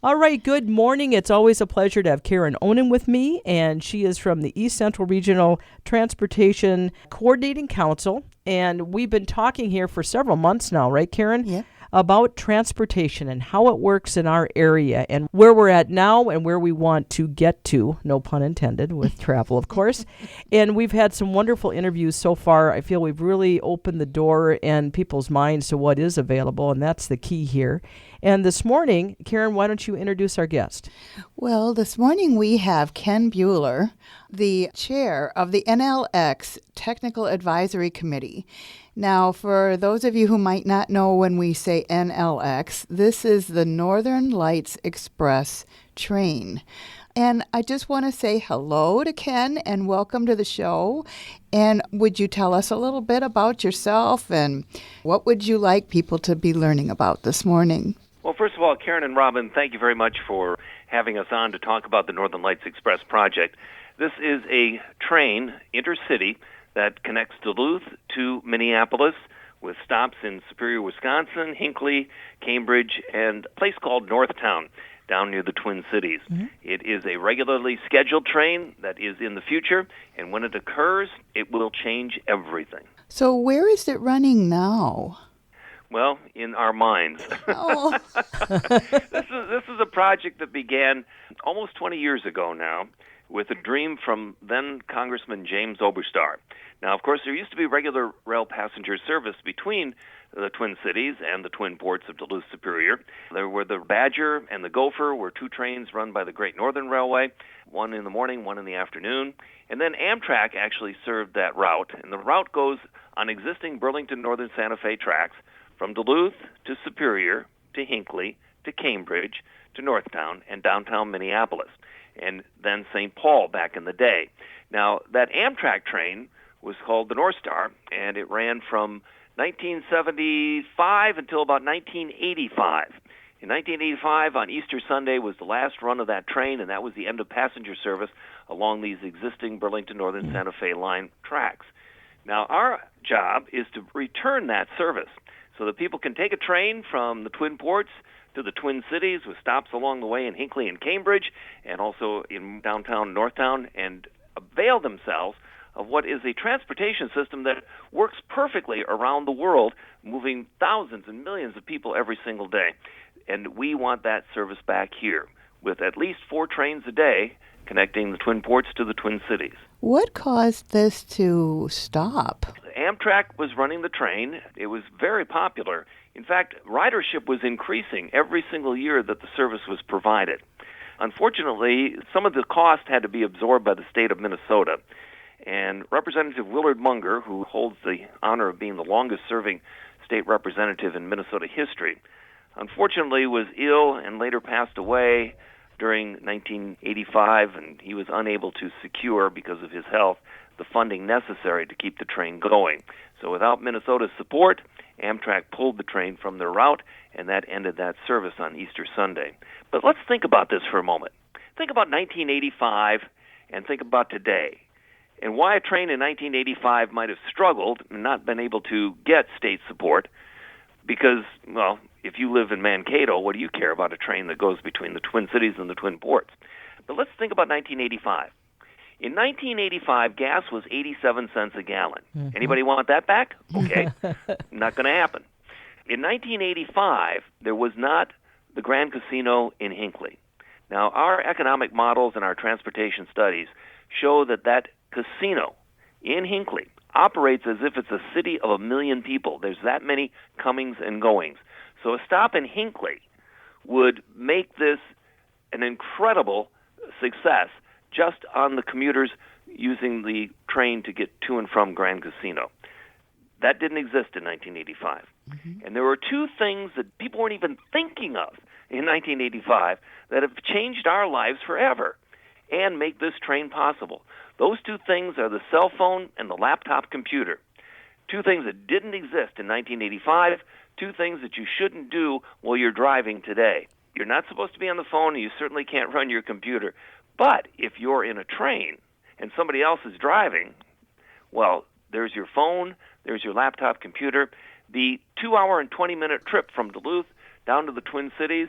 All right, good morning. It's always a pleasure to have Karen Onen with me, and she is from the East Central Regional Transportation Coordinating Council. And we've been talking here for several months now, right, Karen? Yeah. About transportation and how it works in our area and where we're at now and where we want to get to, no pun intended, with travel, of course. And we've had some wonderful interviews so far. I feel we've really opened the door and people's minds to what is available, and that's the key here. And this morning, Karen, why don't you introduce our guest? Well, this morning we have Ken Bueller, the chair of the NLX Technical Advisory Committee. Now, for those of you who might not know when we say NLX, this is the Northern Lights Express train. And I just want to say hello to Ken and welcome to the show. And would you tell us a little bit about yourself and what would you like people to be learning about this morning? Well, first of all, Karen and Robin, thank you very much for having us on to talk about the Northern Lights Express project. This is a train, intercity, that connects Duluth to Minneapolis with stops in Superior, Wisconsin, Hinckley, Cambridge, and a place called Northtown down near the Twin Cities. Mm-hmm. It is a regularly scheduled train that is in the future, and when it occurs, it will change everything. So where is it running now? Well, in our minds. Oh. This is a project that began almost 20 years ago now with a dream from then Congressman James Oberstar. Now, of course, there used to be regular rail passenger service between the Twin Cities and the Twin Ports of Duluth Superior. There were the Badger and the Gopher were two trains run by the Great Northern Railway, one in the morning, one in the afternoon. And then Amtrak actually served that route, and the route goes on existing Burlington Northern Santa Fe tracks from Duluth to Superior to Hinckley to Cambridge to Northtown and downtown Minneapolis, and then St. Paul back in the day. Now, that Amtrak train was called the North Star, and it ran from 1975 until about 1985. In 1985, on Easter Sunday, was the last run of that train, and that was the end of passenger service along these existing Burlington Northern Santa Fe line tracks. Now, our job is to return that service so that people can take a train from the Twin Ports to the Twin Cities with stops along the way in Hinckley and Cambridge and also in downtown Northtown and avail themselves of what is a transportation system that works perfectly around the world, moving thousands and millions of people every single day. And we want that service back here with at least 4 trains a day connecting the Twin Ports to the Twin Cities. What caused this to stop? Amtrak was running the train. It was very popular. In fact, ridership was increasing every single year that the service was provided. Unfortunately, some of the cost had to be absorbed by the state of Minnesota. And Representative Willard Munger, who holds the honor of being the longest-serving state representative in Minnesota history, unfortunately was ill and later passed away during 1985, and he was unable to secure, because of his health, the funding necessary to keep the train going. So without Minnesota's support, Amtrak pulled the train from their route, and that ended that service on Easter Sunday. But let's think about this for a moment. Think about 1985 and think about today, and why a train in 1985 might have struggled and not been able to get state support. Because, well, if you live in Mankato, what do you care about a train that goes between the Twin Cities and the Twin Ports? But let's think about 1985. In 1985, gas was 87 cents a gallon. Mm-hmm. Anybody want that back? Okay, not going to happen. In 1985, there was not the Grand Casino in Hinckley. Now, our economic models and our transportation studies show that that casino in Hinckley operates as if it's a city of 1 million people. There's that many comings and goings. So a stop in Hinckley would make this an incredible success just on the commuters using the train to get to and from Grand Casino. That didn't exist in 1985. Mm-hmm. And there were 2 things that people weren't even thinking of in 1985 that have changed our lives forever and make this train possible. Those 2 things are the cell phone and the laptop computer. 2 things that didn't exist in 1985, 2 things that you shouldn't do while you're driving today. You're not supposed to be on the phone, and you certainly can't run your computer. But if you're in a train and somebody else is driving, well, there's your phone, there's your laptop computer. The 2-hour and 20-minute trip from Duluth down to the Twin Cities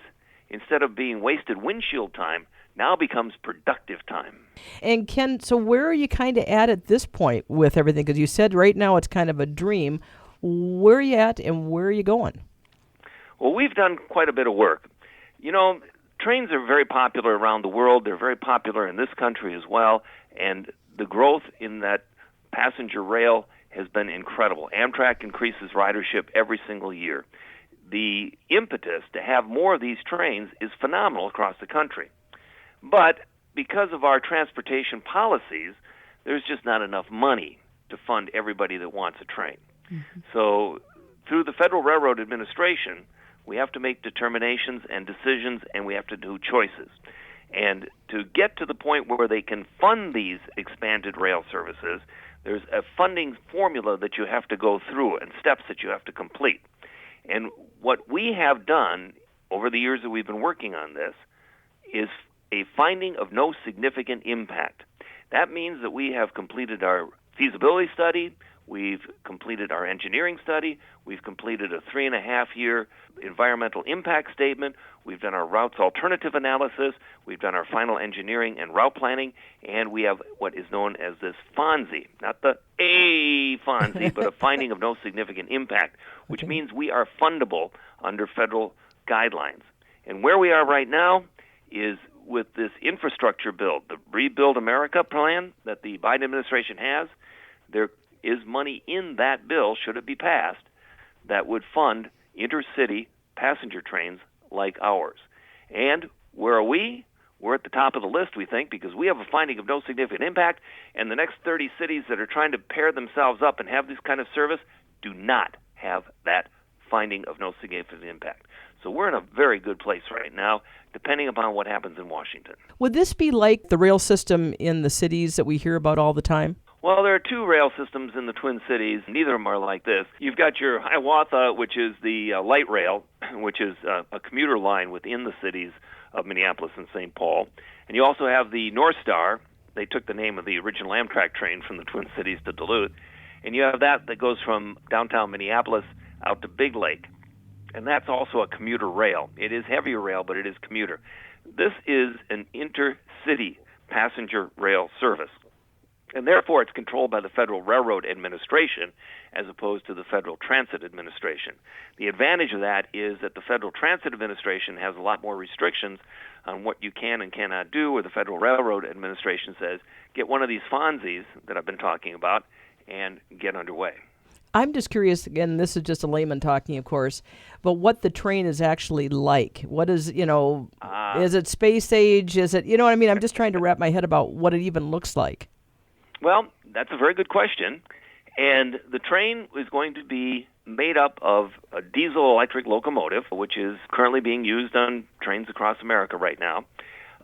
instead of being wasted windshield time, now becomes productive time. And Ken, so where are you kind of at this point with everything? Because you said right now it's kind of a dream. Where are you at and where are you going? Well, we've done quite a bit of work. You know, trains are very popular around the world. They're very popular in this country as well. And the growth in that passenger rail has been incredible. Amtrak increases ridership every single year. The impetus to have more of these trains is phenomenal across the country. But because of our transportation policies, there's just not enough money to fund everybody that wants a train. Mm-hmm. So through the Federal Railroad Administration, we have to make determinations and decisions, and we have to do choices. And to get to the point where they can fund these expanded rail services, there's a funding formula that you have to go through and steps that you have to complete. And what we have done over the years that we've been working on this is a finding of no significant impact. That means that we have completed our feasibility study, we've completed our engineering study, we've completed a 3.5-year environmental impact statement, we've done our routes alternative analysis, we've done our final engineering and route planning, and we have what is known as this FONSI, not the A FONSI, but a finding of no significant impact, which means we are fundable under federal guidelines. And where we are right now is with this infrastructure bill, the Rebuild America plan that the Biden administration has. There is money in that bill, should it be passed, that would fund intercity passenger trains like ours. And where are we? We're at the top of the list, we think, because we have a finding of no significant impact, and the next 30 cities that are trying to pair themselves up and have this kind of service do not have that finding of no significant impact. So we're in a very good place right now, depending upon what happens in Washington. Would this be like the rail system in the cities that we hear about all the time? Well, there are two rail systems in the Twin Cities. Neither of them are like this. You've got your Hiawatha, which is the light rail, which is a commuter line within the cities of Minneapolis and St. Paul. And you also have the North Star. They took the name of the original Amtrak train from the Twin Cities to Duluth. And you have that goes from downtown Minneapolis out to Big Lake. And that's also a commuter rail. It is heavier rail, but it is commuter. This is an intercity passenger rail service. And therefore, it's controlled by the Federal Railroad Administration as opposed to the Federal Transit Administration. The advantage of that is that the Federal Transit Administration has a lot more restrictions on what you can and cannot do, where the Federal Railroad Administration says, get one of these FONSIs that I've been talking about and get underway. I'm just curious, again, this is just a layman talking, of course, but what the train is actually like. What is, is it space age? Is it, you know what I mean? I'm just trying to wrap my head about what it even looks like. Well, that's a very good question. And the train is going to be made up of a diesel-electric locomotive, which is currently being used on trains across America right now.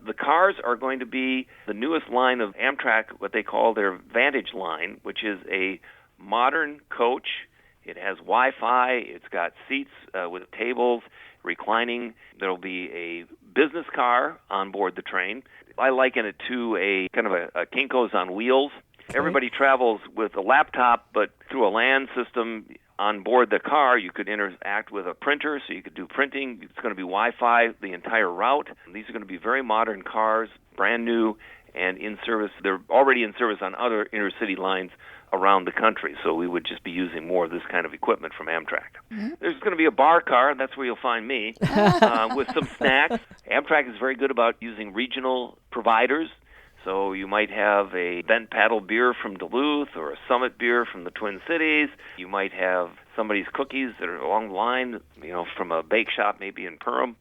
The cars are going to be the newest line of Amtrak, what they call their Vantage line, which is a modern coach. It has Wi-Fi. It's got seats with tables, reclining. There will be a business car on board the train. I liken it to a kind of a Kinko's on wheels. Okay. Everybody travels with a laptop, but through a LAN system on board the car, you could interact with a printer, so you could do printing. It's going to be Wi-Fi the entire route. These are going to be very modern cars, brand new, and in service. They're already in service on other intercity lines around the country, so we would just be using more of this kind of equipment from Amtrak. Mm-hmm. There's going to be a bar car, that's where you'll find me, with some snacks. Amtrak is very good about using regional providers, so you might have a Bent Paddle beer from Duluth or a Summit beer from the Twin Cities. You might have somebody's cookies that are along the line, from a bake shop maybe in Perham.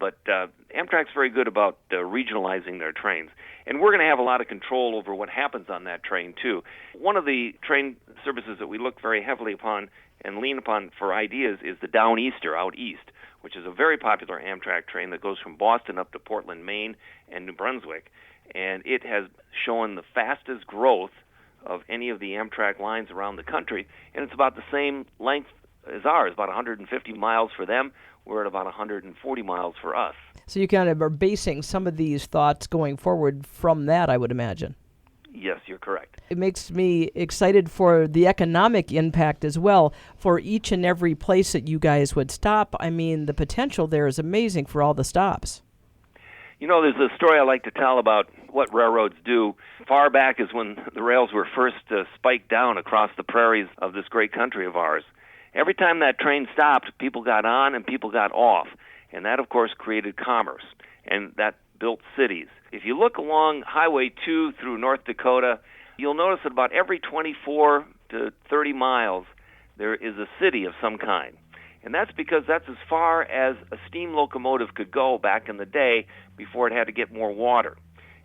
But Amtrak's very good about regionalizing their trains. And we're going to have a lot of control over what happens on that train, too. One of the train services that we look very heavily upon and lean upon for ideas is the Downeaster out east, which is a very popular Amtrak train that goes from Boston up to Portland, Maine, and New Brunswick. And it has shown the fastest growth of any of the Amtrak lines around the country. And it's about the same length as ours, about 150 miles for them. We're at about 140 miles for us. So you kind of are basing some of these thoughts going forward from that, I would imagine. Yes, you're correct. It makes me excited for the economic impact as well for each and every place that you guys would stop. I mean, the potential there is amazing for all the stops. You know, there's a story I like to tell about what railroads do. Far back is when the rails were first spiked down across the prairies of this great country of ours. Every time that train stopped, people got on and people got off. And that, of course, created commerce. And that built cities. If you look along Highway 2 through North Dakota, you'll notice that about every 24 to 30 miles, there is a city of some kind. And that's because that's as far as a steam locomotive could go back in the day before it had to get more water.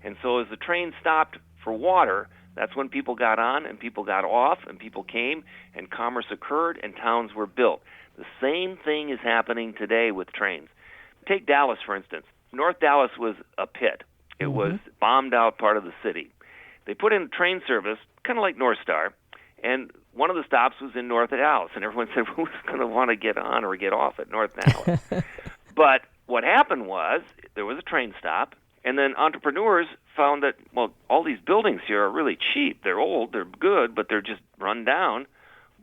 And so as the train stopped for water, that's when people got on and people got off and people came and commerce occurred and towns were built. The same thing is happening today with trains. Take Dallas, for instance. North Dallas was a pit. It was bombed out part of the city. They put in train service, kind of like North Star, and one of the stops was in North Dallas, and everyone said, who's going to want to get on or get off at North Dallas? But what happened was there was a train stop, and then entrepreneurs found that, well, all these buildings here are really cheap. They're old, they're good, but they're just run down,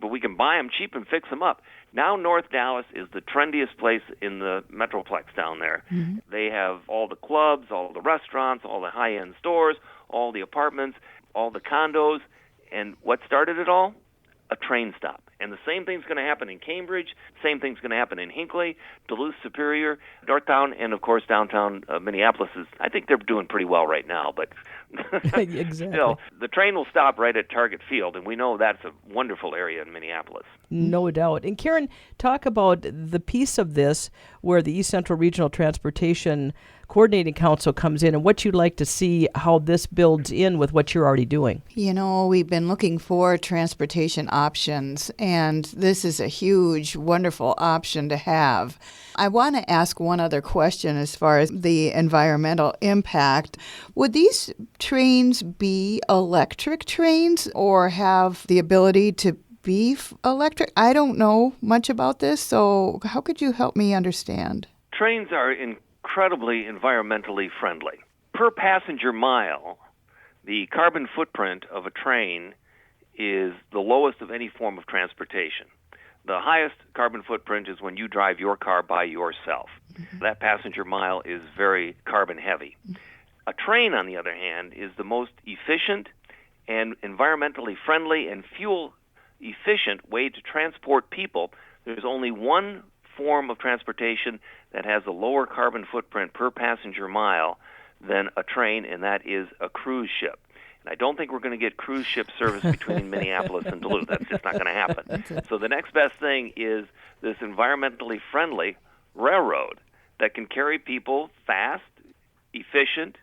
but we can buy them cheap and fix them up. Now North Dallas is the trendiest place in the Metroplex down there. Mm-hmm. They have all the clubs, all the restaurants, all the high-end stores, all the apartments, all the condos. And what started it all? A train stop. And the same thing's going to happen in Cambridge, same thing's going to happen in Hinckley, Duluth, Superior, Northtown, and, of course, downtown Minneapolis. I think they're doing pretty well right now, but exactly. Still, the train will stop right at Target Field, and we know that's a wonderful area in Minneapolis. No doubt. And Karen, talk about the piece of this where the East Central Regional Transportation Coordinating Council comes in and what you'd like to see how this builds in with what you're already doing. You know, we've been looking for transportation options, and this is a huge, wonderful option to have. I want to ask one other question as far as the environmental impact. Would these trains be electric trains or have the ability to be electric? I don't know much about this, so how could you help me understand? Trains are incredibly environmentally friendly. Per passenger mile, the carbon footprint of a train is the lowest of any form of transportation. The highest carbon footprint is when you drive your car by yourself. Mm-hmm. That passenger mile is very carbon heavy. Mm-hmm. A train, on the other hand, is the most efficient and environmentally friendly and fuel efficient way to transport people. There's only one form of transportation that has a lower carbon footprint per passenger mile than a train, and that is a cruise ship. And I don't think we're going to get cruise ship service between Minneapolis and Duluth. That's just not going to happen. So the next best thing is this environmentally friendly railroad that can carry people fast, efficient,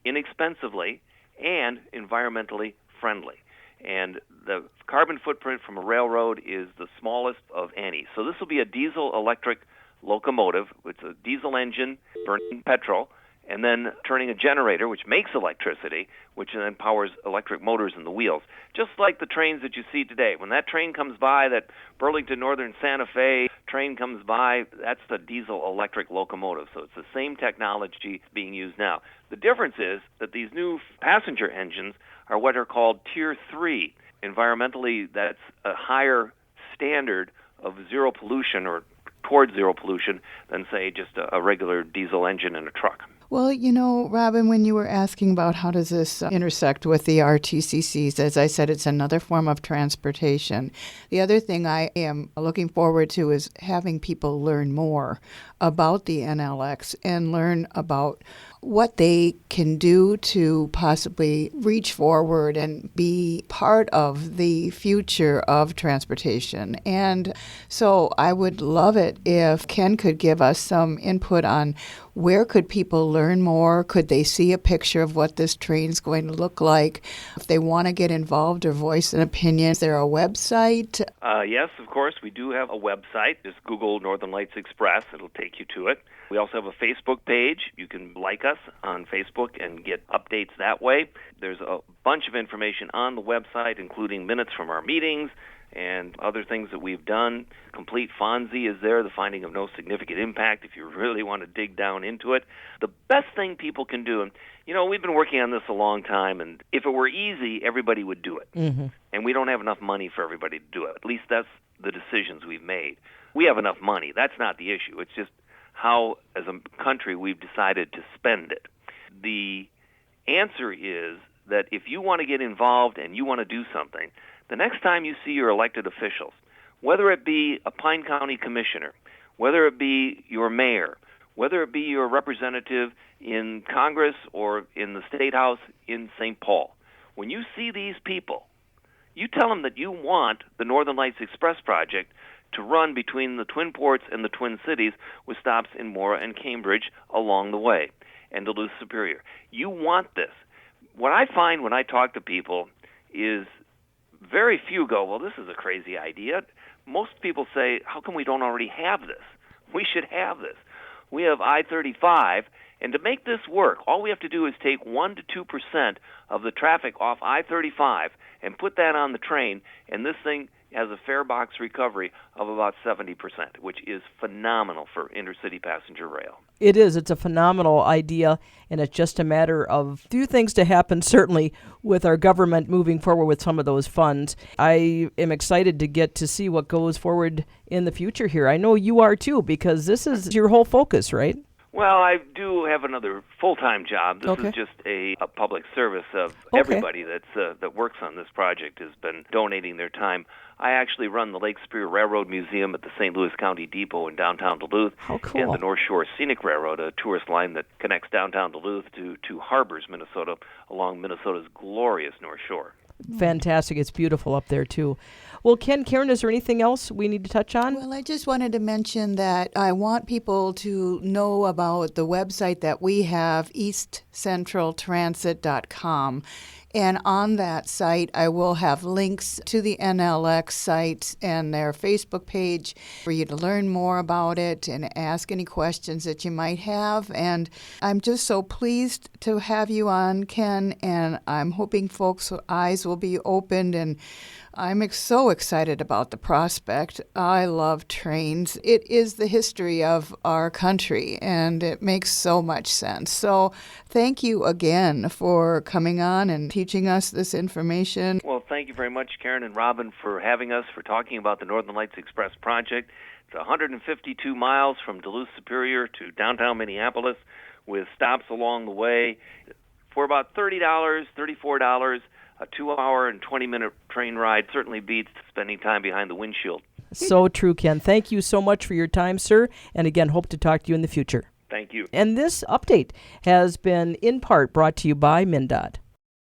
inexpensively, and environmentally friendly. And the carbon footprint from a railroad is the smallest of any. So this will be a diesel-electric locomotive. It's a diesel engine burning petrol, and then turning a generator, which makes electricity, which then powers electric motors in the wheels. Just like the trains that you see today. When that train comes by, that Burlington Northern Santa Fe train comes by, that's the diesel-electric locomotive. So it's the same technology being used now. The difference is that these new passenger engines are what are called Tier 3. Environmentally, that's a higher standard of zero pollution or towards zero pollution than, say, just a regular diesel engine in a truck. Well, you know, Robin, when you were asking about how does this intersect with the RTCCs, as I said, it's another form of transportation. The other thing I am looking forward to is having people learn more about the NLX and learn about what they can do to possibly reach forward and be part of the future of transportation. And so I would love it if Ken could give us some input on where could people learn more? Could they see a picture of what this train's going to look like? If they want to get involved or voice an opinion, is there a website? Yes, of course. We do have a website. Just Google Northern Lights Express. It'll take you to it. We also have a Facebook page. You can like us on Facebook and get updates that way. There's a bunch of information on the website, including minutes from our meetings, and other things that we've done. Complete FONSI is there, the finding of no significant impact, if you really want to dig down into it. The best thing people can do, and we've been working on this a long time, and if it were easy, everybody would do it. Mm-hmm. And we don't have enough money for everybody to do it. At least that's the decisions we've made. We have enough money. That's not the issue. It's just how, as a country, we've decided to spend it. The answer is that if you want to get involved and you want to do something, the next time you see your elected officials, whether it be a Pine County commissioner, whether it be your mayor, whether it be your representative in Congress or in the State House in St. Paul, when you see these people, you tell them that you want the Northern Lights Express project to run between the Twin Ports and the Twin Cities with stops in Mora and Cambridge along the way, and Duluth Superior. You want this. What I find when I talk to people is very few go, well, this is a crazy idea. Most people say, how come we don't already have this? We should have this. We have I-35, and to make this work, all we have to do is take 1% to 2% of the traffic off I-35 and put that on the train, and this thing has a fare box recovery of about 70%, which is phenomenal for intercity passenger rail. It is. It's a phenomenal idea, and it's just a matter of few things to happen, certainly, with our government moving forward with some of those funds. I am excited to get to see what goes forward in the future here. I know you are, too, because this is your whole focus, right? Well, I do have another full-time job. This is just a public service of everybody that works on this project has been donating their time. I actually run the Lake Superior Railroad Museum at the St. Louis County Depot in downtown Duluth. How cool. And the North Shore Scenic Railroad, a tourist line that connects downtown Duluth to Harbors, Minnesota, along Minnesota's glorious North Shore. Fantastic. It's beautiful up there, too. Well, Ken, Karen, is there anything else we need to touch on? Well, I just wanted to mention that I want people to know about the website that we have, eastcentraltransit.com. And on that site, I will have links to the NLX site and their Facebook page for you to learn more about it and ask any questions that you might have. And I'm just so pleased to have you on, Ken, and I'm hoping folks' eyes will be opened, and I'm so excited about the prospect. I love trains. It is the history of our country, and it makes so much sense. So thank you again for coming on and teaching us this information. Well, thank you very much, Karen and Robin, for having us, for talking about the Northern Lights Express project. It's 152 miles from Duluth Superior to downtown Minneapolis with stops along the way. For about $30, $34, a 2-hour and 20-minute train ride certainly beats spending time behind the windshield. So true, Ken. Thank you so much for your time, sir. And again, hope to talk to you in the future. Thank you. And this update has been in part brought to you by MnDOT.